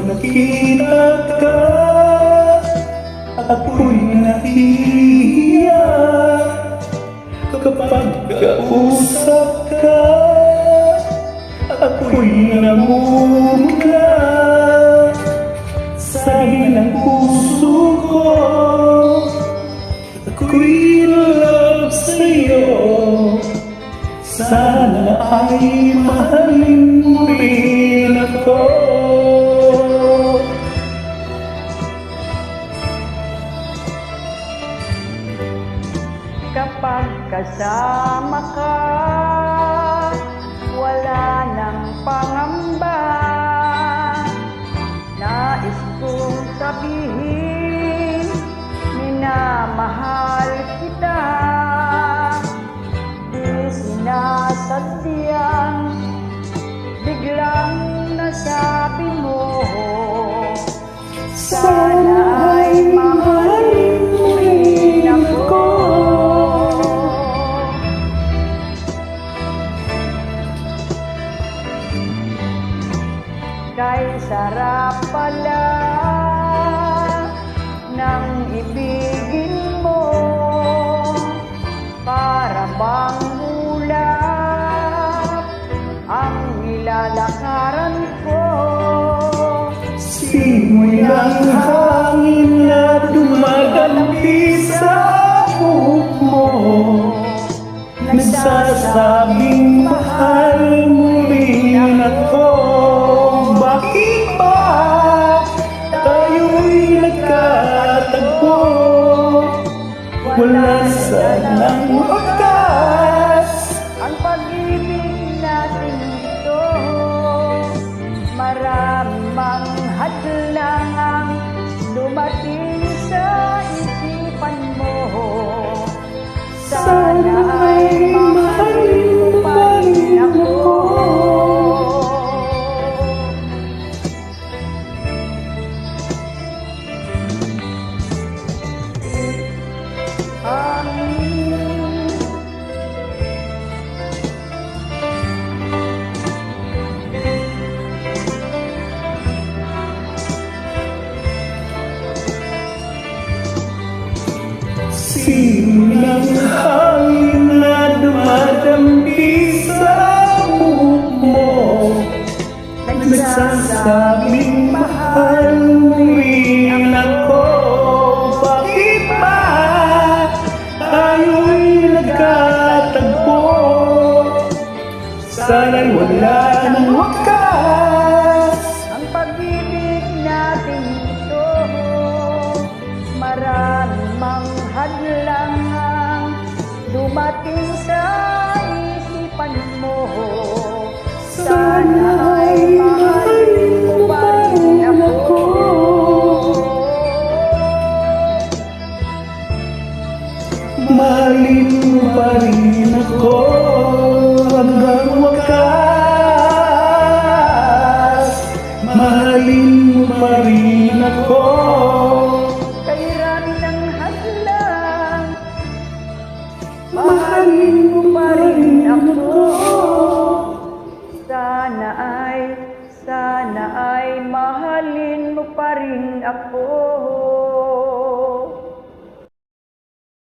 nakita ka, ako'y nahihiya. Kapag kausap ka, ako'y namumula. Sabi ng puso ko, ako'y in love sa'yo. Sana ay mahalin mo rin ako. Kapag kasama ka, wala nang pangamba. Nais kong sabihin, minamahal kita. Di sinasadyang biglang nasabi mo, sana ay mahalin mo rin ako. Kay sarap pala ng ibigin mo, para bang ulap ang nilalakaran ko. Simoy ng hangin na dumagampi sa buhok mo, nagsasabing mahal mo rin ako. Bakit ba tayo'y nagkatagpo? Wala sanang wakas Ang pag-ibig natin ito, maraming hadlang ang dumating sa isipan mo. Sana ay mahalin mo pa rin ako. Simoy ng hangin na dumadampi sa buhok mo, nagsasabing mahal mo rin ako. Bakit ba tayo'y nagkatagpo? Sana'y wala ng wakas. Ang pag-ibig natin ito, maraming hadlang ang dumating sa isipan mo. Sana ay mahalin mo pa rin ako. Mahalin mo pa rin ako hanggang wakas. Mahalin mo pa rin ako. Kahirami ng hadlang, Mahalin mo pa rin ako. Sana ay mahalin mo pa rin ako.